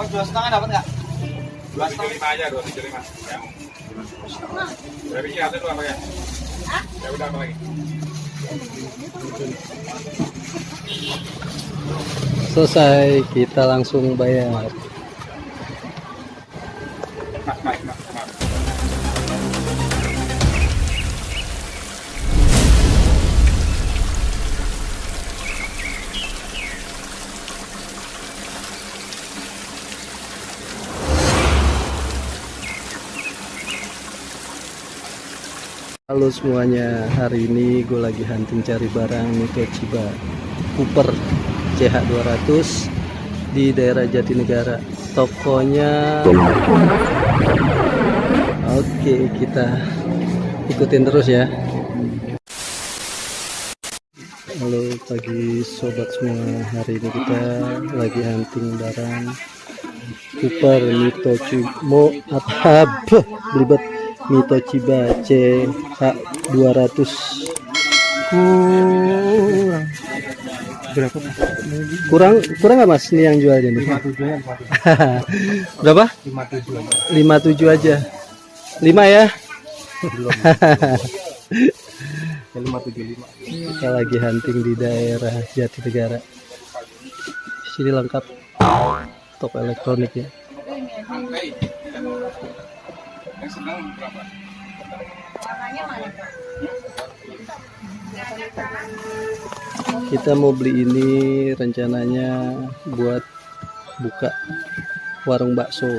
Mas 2,5 dapat nggak? 2,5 aja, 2,75 ya. Berapa biji ada dua apa ya? Ya udah apa lagi? Selesai, kita langsung bayar. Mas. Halo semuanya, hari ini gue lagi hunting cari barang Mitochiba Cooper CH200 di daerah Jatinegara. Tokonya oke, kita ikutin terus ya. Halo pagi sobat semua, hari ini kita lagi hunting barang Cooper Mitochiba CH200. Berapa? Kurang nggak mas ini yang jualnya nih? 57 Berapa? 57 57 aja. aja. 5 ya. Belum. Ya 575. Kita lagi hunting di daerah Jatinegara. Sini lengkap toko elektronik ya. Yang sedang berapa? Kita mau beli ini rencananya buat buka warung bakso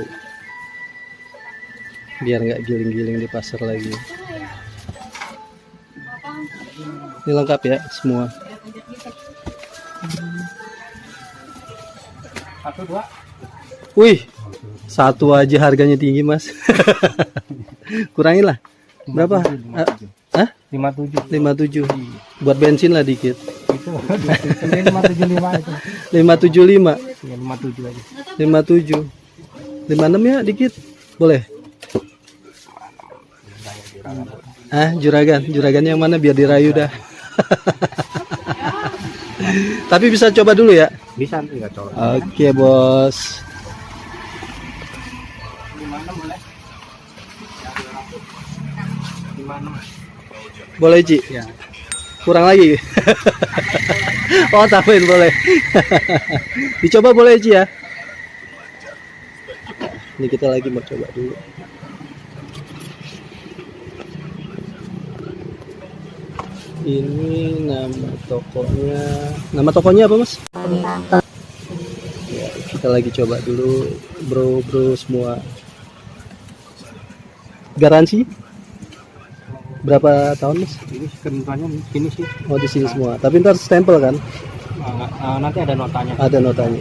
biar nggak giling-giling di pasar lagi. Ini lengkap ya semua. 1 2. Wih, satu aja harganya tinggi mas. Kurangin lah. Berapa? 57. 57. Buat bensin lah dikit. Itu 575 itu. 575. Ya 57 aja. 57. 56 ya dikit. Boleh. Juragan yang mana biar dirayu dah. Tapi bisa coba dulu ya. Bisa enggak coba. Oke, bos. 56 boleh. 56. Boleh, Ci? Ya. Kurang lagi. Oh, tambahin boleh. Dicoba boleh, Ci ya. Ini kita lagi mau coba dulu. Ini nama tokonya apa mas? Ya, kita lagi coba dulu bro semua. Garansi berapa tahun mas? Ini ketentuannya sini sih. Oh di sini semua, tapi ntar stempel kan? Nanti ada notanya. Ada notanya.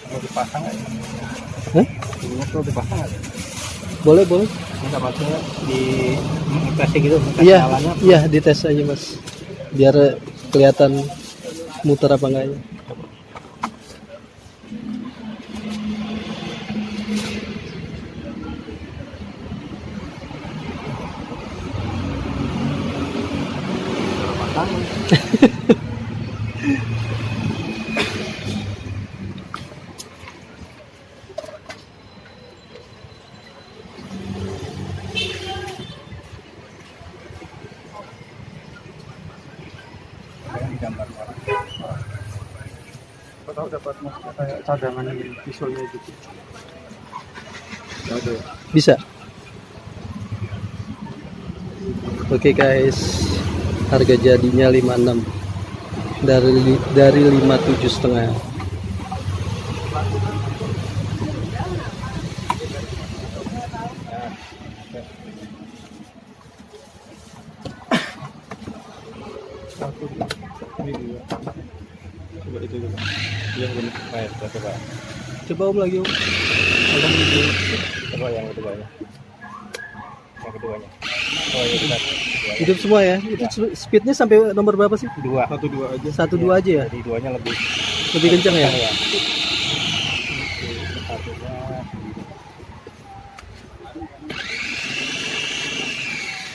Mau dipasang nggak? Hah? Ini tuh dipasang nggak? Boleh. Enggak maksudnya di tes gitu, tes Iya, jalannya. iya dites aja mas, biar kelihatan muter apa enggaknya. Gambar orang. Kau tahu dapat kayak cadangan visualnya gitu. Ada. Bisa. Oke guys, harga jadinya 56 dari 57,5. Coba itu dulu. Yang benar. Baik, coba. Coba om lagi om. Coba yang keduanya. Yang keduanya. Oh ya kita. Hidup semua ya. Itu speednya sampai nomor berapa sih? 2. 1-2 aja. 1-2 aja ya. Jadi duanya lebih Lebih kencang ya.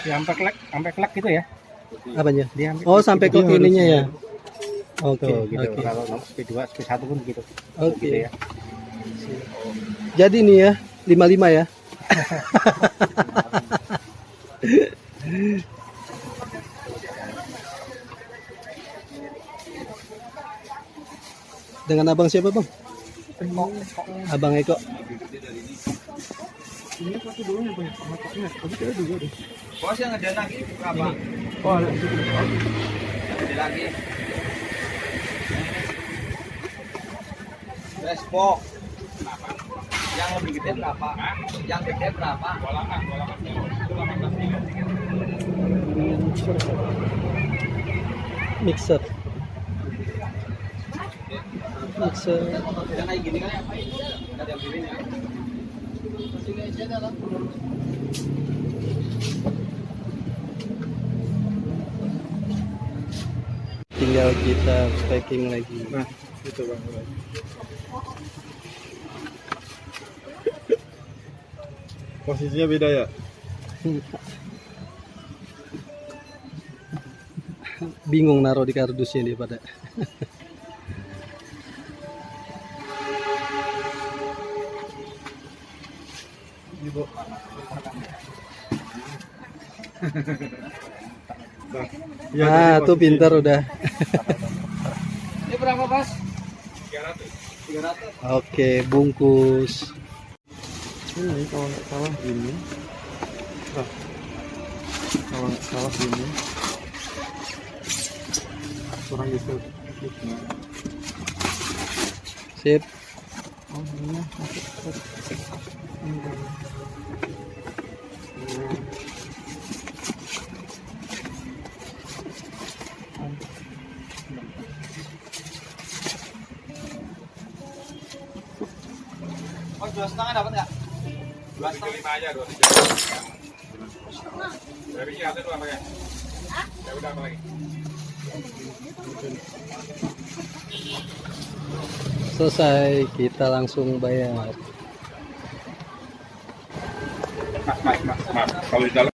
ya. sampai kelak gitu ya. Apanya? Dia Oh, sampai ke ininya ya. Oke, Tuh, gitu. oke. Kalau SP2, SP1 pun gitu. Oke. Gitu ya. Jadi nih ya, 55 ya. Dengan abang siapa, Bang? Abang Eko. Ini satu doang yang banyak matoknya. Tapi saya juga deh. Bos yang ada lagi berapa? Oh, ada situ. Ada lagi. Respok. Yang lebih gede berapa? Yang gede berapa? Bolakan itu 18 kilo. Mixer. Mixer. Yang kayak gini kan ada yang pilih ya. Tinggal kita packing lagi. Nah, itu Bang. Posisinya beda ya? Bingung naruh di kardusnya dia pada. Ibu. Ah, tuh pintar udah. Ini berapa, Bos? 300. Oke, bungkus. Ini kalau nggak salah gini. Nah, kalau nggak salah gini. Kurang gitu. Sip. Oh, ini masuk. Oh, 2,5 dapat nggak? 2,5 aja, 2,5. Dari sini ada dua apa ya? Ya udah apa lagi? Selesai, kita langsung bayar. Mas. Kalau di dalam